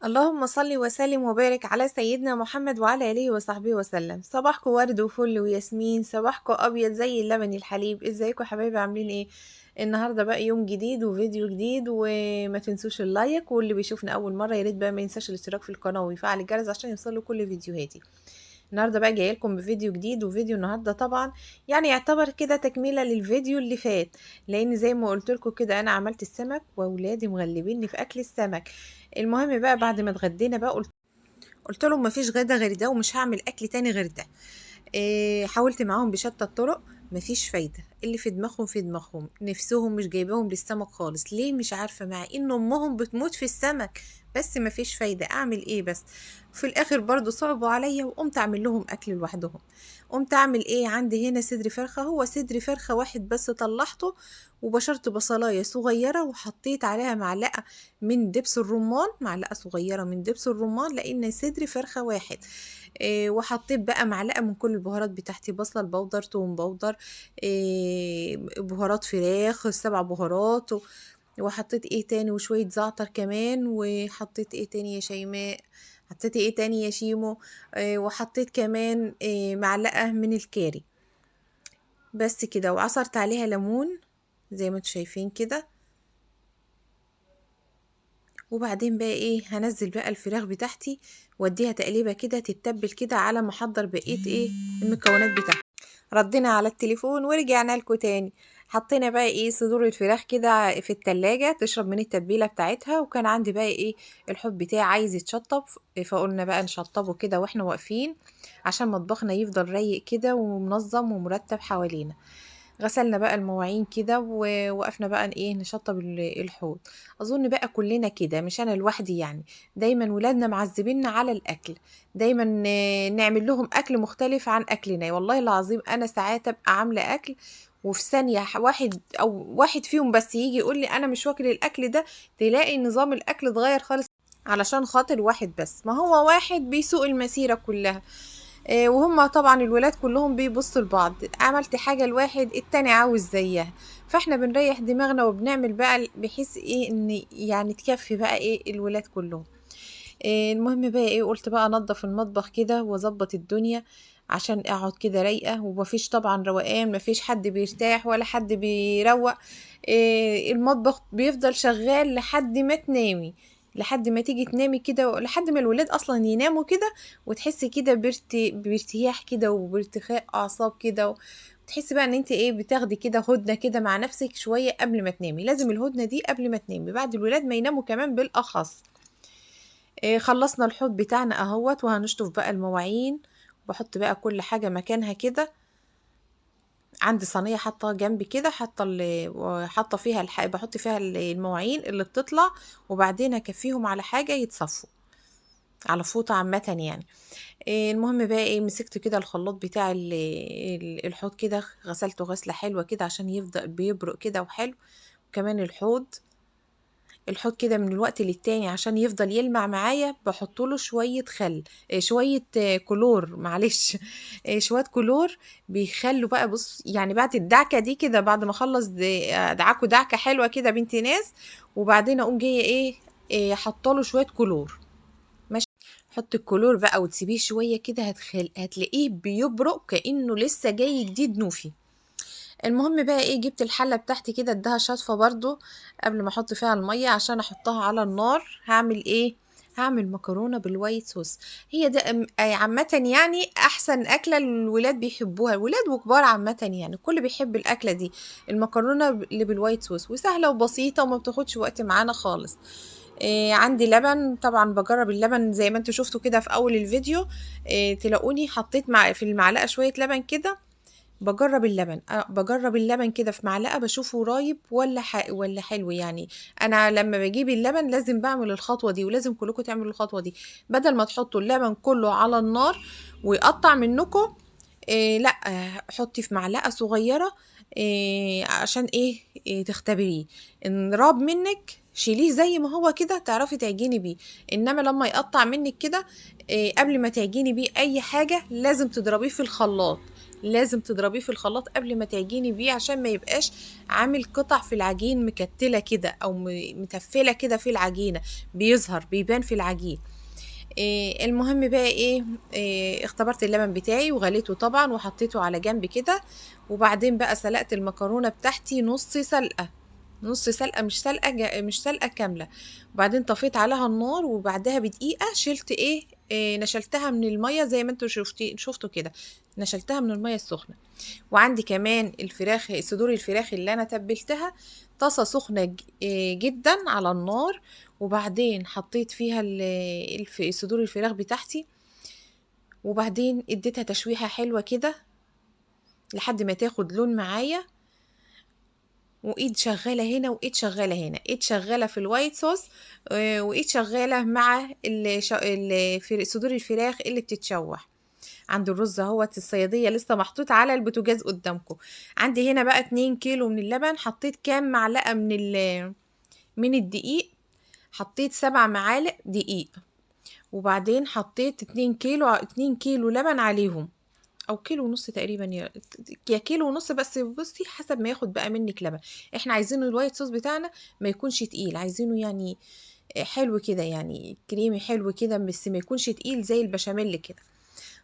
اللهم صل وسلم وبارك على سيدنا محمد وعلى آله وصحبه وسلم. صباحكم ورد وفل وياسمين، صباحكم أبيض زي اللبن الحليب. ازيكم يا حبايبي، عاملين ايه؟ النهارده بقى يوم جديد وفيديو جديد، وما تنسوش اللايك، واللي بيشوفنا أول مرة يا ريت بقى ما ينساش الاشتراك في القناة ويفعل الجرس عشان يوصله كل فيديوهاتي. النهارده بقى جايه لكم بفيديو جديد، وفيديو النهارده طبعا يعني يعتبر كده تكمله للفيديو اللي فات، لان زي ما قلت لكم كده انا عملت السمك واولادي مغلبيني في اكل السمك. المهم بقى بعد ما اتغدينا بقى قلت لهم مفيش غدا غير ده، ومش هعمل اكل تاني غير ده. حاولت معاهم بشتى الطرق، مفيش فايدة. اللي في دماغهم في دماغهم، نفسهم مش جايباهم للسمك خالص. ليه؟ مش عارفة، مع ان امهم بتموت في السمك، بس مفيش فايدة. اعمل ايه بس؟ في الاخر برضو صعبوا عليا، وقمت اعمل لهم اكل لوحدهم. قمت اعمل ايه؟ عندي هنا صدر فرخة، هو صدر فرخة واحد بس طلعته، وبشرت بصلاية صغيرة وحطيت عليها معلقة من دبس الرمان، معلقة صغيرة من دبس الرمان، لان صدر فرخة واحد. وحطيت بقى معلقة من كل البهارات بتاعتي، بصل بودر، توم بودر، بهارات فراخ 7 بهارات، وحطيت ايه تاني، وشوية زعتر كمان، وحطيت ايه تاني يا شيماء، حطيت ايه تاني يا شيمو، وحطيت كمان معلقة من الكاري، بس كده. وعصرت عليها ليمون زي ما انتوا شايفين كده. وبعدين بقى ايه، هنزل بقى الفراخ بتاعتي واديها تقليبه كده تتبل كده على ما احضر بقيه ايه المكونات بتاعتي. ردينا على التليفون ورجعنا لكم تاني. حطينا بقى ايه صدور الفراخ كده في التلاجة تشرب من التتبيله بتاعتها، وكان عندي بقى ايه الحوض بتاعي عايز يتشطب، فقلنا بقى نشطبه كده واحنا واقفين عشان مطبخنا يفضل رايق كده ومنظم ومرتب حوالينا. غسلنا بقى المواعين كده ووقفنا بقى ايه نشطب الحوض. اظن بقى كلنا كده، مش انا لوحدي يعني. دايما ولادنا معذبيننا على الاكل، دايما نعمل لهم اكل مختلف عن اكلنا. والله العظيم انا ساعات ابقى عامله اكل، وفي ثانيه واحد او واحد فيهم بس يجي يقول لي انا مش واكل الاكل ده، تلاقي نظام الاكل اتغير خالص علشان خاطر واحد بس. ما هو واحد بيسوق المسيره كلها. وهم طبعا الولاد كلهم بيبصوا لبعض، عملت حاجة الواحد التاني عاوز زيها، فاحنا بنريح دماغنا وبنعمل بقى بحيث ايه ان يعني تكفي بقى ايه الولاد كلهم. المهم بقى ايه، قلت بقى انضف المطبخ كده واظبط الدنيا عشان اقعد كده رايقة. ومفيش طبعا روقان، مفيش حد بيرتاح ولا حد بيروق. المطبخ بيفضل شغال لحد ما تنامي، لحد ما تيجي تنامي كده، لحد ما الولاد اصلا يناموا كده، وتحسي كده بارتياح كده وبارتخاء اعصاب كده. وتحسي بقى ان انت ايه بتاخدي كده هدنه كده مع نفسك شويه قبل ما تنامي. لازم الهدنه دي قبل ما تنامي، بعد الولاد ما يناموا كمان بالاخص. خلصنا الحوض بتاعنا اهوت، وهنشطف بقى المواعين. بحط بقى كل حاجه مكانها كده. عندي صينيه حاطه جنبي كده، حاطه فيها بحط فيها المواعين اللي بتطلع، وبعدين اكفيهم على حاجه يتصفوا على فوطه عامه يعني. المهم بقى ايه، مسكت كده الخلاط بتاع الحوض كده، غسلته غسله حلوه كده عشان يفضل بيبرق كده وحلو. كمان الحوض كده من الوقت للتاني عشان يفضل يلمع معايا بحط له شويه خل، شويه كلور معلش، شويه كلور بيخلوا بقى. بص يعني بعد الدعكه دي كده، بعد ما اخلص ادعكه دعكه حلوه كده بنت ناس، وبعدين اقوم جايه ايه حاطه له شويه كلور. حط الكلور بقى وتسيبيه شويه كده، هتلاقيه بيبرق كانه لسه جاي جديد نوفي. المهم بقى ايه، جبت الحله بتاعتي كده اديها شطفه برضو قبل ما احط فيها الميه عشان احطها على النار. هعمل ايه؟ هعمل مكرونه بالوايت صوص. هي ده عامه يعني احسن اكله الولاد بيحبوها، الولاد وكبار عامه يعني الكل بيحب الاكله دي، المكرونه اللي بالوايت صوص، وسهله وبسيطه وما بتاخدش وقت معانا خالص. عندي لبن طبعا، بجرب اللبن زي ما انتوا شفتوا كده في اول الفيديو. تلاقوني حطيت في المعلقه شويه لبن كده. بجرب اللبن كده في معلقه، بشوفه رايب ولا حلو يعني. انا لما بجيب اللبن لازم بعمل الخطوه دي، ولازم كلكم تعملوا الخطوه دي، بدل ما تحطوا اللبن كله على النار ويقطع منكم. لا، حطي في معلقه صغيره. عشان تختبريه. ان راب منك شيليه زي ما هو كده تعرفي تعجني بيه. انما لما يقطع منك كده، قبل ما تعجني بيه اي حاجه لازم تضربيه في الخلاط، لازم تضربيه في الخلاط قبل ما تعجني بيه عشان ما يبقاش عامل قطع في العجين مكتلة كده او متفلة كده في العجينة، بيبان في العجين. المهم بقى إيه اختبرت اللبن بتاعي وغليته طبعا وحطيته على جنب كده. وبعدين بقى سلقت المكرونة بتاعتي نص سلقة، نص سلقة مش سلقة كاملة. وبعدين طفيت عليها النار، وبعدها بدقيقة شلت نشلتها من المية زي ما انتوا شفتوا كده، نشلتها من المية السخنة. وعندي كمان صدور الفراخ اللي انا تبلتها، طاسة سخنة جدا على النار. وبعدين حطيت فيها صدور الفراخ بتاعتي، وبعدين اديتها تشويحة حلوة كده لحد ما تاخد لون معايا. وايد شغالة هنا وايد شغالة هنا، ايد شغالة في الوايت صوص وايد شغالة مع صدور الفراخ اللي بتتشوح. عند الرز اهوت الصيادية لسه محطوط على البوتاجاز قدامكم. عندي هنا بقى 2 كيلو من اللبن، حطيت كام معلقة من الدقيق، حطيت 7 معالق دقيق. وبعدين حطيت 2 كيلو لبن عليهم، او كيلو ونص تقريبا، يا كيلو ونص، بس بصي حسب ما ياخد بقى منك لبن. احنا عايزين الوايت صوص بتاعنا ما يكونش تقيل، عايزينه يعني حلو كده، يعني كريمي حلو كده، بس ما يكونش تقيل زي البشاميل كده.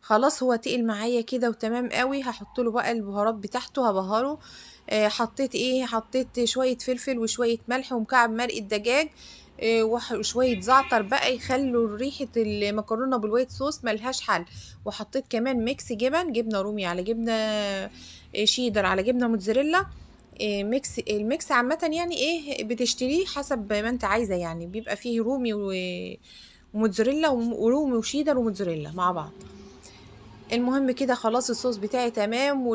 خلاص هو تقل معايا كده وتمام قوي. هحط له بقى البهارات بتاعته، هبهره. حطيت شويه فلفل وشويه ملح ومكعب مرق الدجاج وشويه زعتر بقى يخلوا ريحه المكرونه بالوايت صوص ملهاش حل. وحطيت كمان ميكس جبنه رومي على جبنه شيدر على جبنه موتزاريلا. الميكس عامه يعني بتشتريه حسب ما انت عايزه، يعني بيبقى فيه رومي وموتزاريلا ورومي وشيدر وموتزاريلا مع بعض. المهم كده خلاص الصوص بتاعي تمام،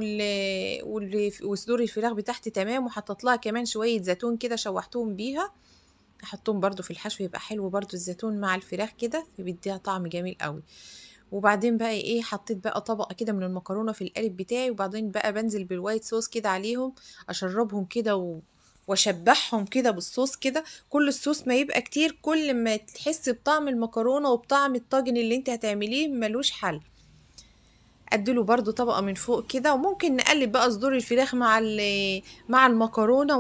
وصدور الفراخ بتاعتي تمام، وحطيت لها كمان شويه زيتون كده شوحتهم بيها، احطهم برضو في الحشو يبقى حلو برضو الزيتون مع الفراخ كده بيديها طعم جميل قوي. وبعدين بقى حطيت بقى طبقه كده من المكرونه في القالب بتاعي، وبعدين بقى بنزل بالوايت صوص كده عليهم، اشربهم كده واشبعهم كده بالصوص كده. كل الصوص ما يبقى كتير كل ما تحس بطعم المكرونه وبطعم الطاجن اللي انت هتعمليه ملوش حل. اديله برضو طبقة من فوق كده، وممكن نقلب بقى صدور الفراخ مع المكرونة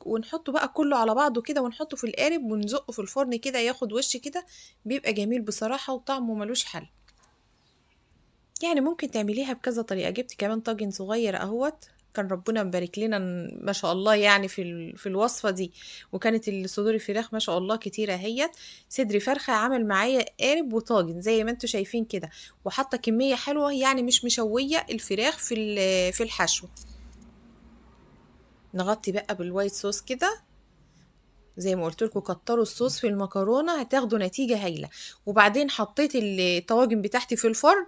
ونحطه بقى كله على بعضه كده، ونحطه في القالب ونزقه في الفرن كده ياخد وش كده، بيبقى جميل بصراحة وطعمه ملوش حل. يعني ممكن تعمليها بكذا طريقة. جبت كمان طاجن صغير اهوت، كان ربنا مبارك لنا ما شاء الله يعني في الوصفة دي، وكانت الصدور الفراخ ما شاء الله كتيرة اهيت. صدر فرخة عمل معايا قارب وطاجن زي ما انتوا شايفين كده، وحاطة كمية حلوة يعني مش مشوية الفراخ في الحشو. نغطي بقى بالوايت صوص كده، زي ما قلت لكم كتروا الصوص في المكرونة هتاخدوا نتيجة هايلة. وبعدين حطيت الطواجن بتاعتي في الفرن،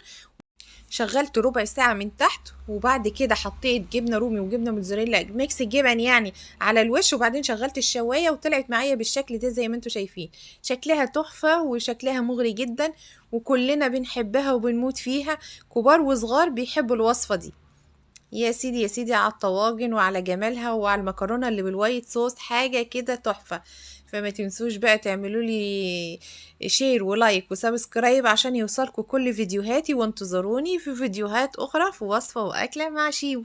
شغلت ربع ساعة من تحت، وبعد كده حطيت جبنة رومي وجبنة موتزاريلا ميكس جبن يعني على الوش. وبعدين شغلت الشواية وطلعت معايا بالشكل ده زي ما انتوا شايفين، شكلها تحفة وشكلها مغري جدا، وكلنا بنحبها وبنموت فيها، كبار وصغار بيحبوا الوصفة دي. يا سيدي يا سيدي على الطواجن وعلى جمالها وعلى المكرونة اللي بالوايت صوص، حاجة كده تحفة. فما تنسوش بقى تعملوا لي شير ولايك وسبسكرايب عشان يوصلكوا كل فيديوهاتي، وانتظروني في فيديوهات اخرى في وصفة واكلة مع شيو.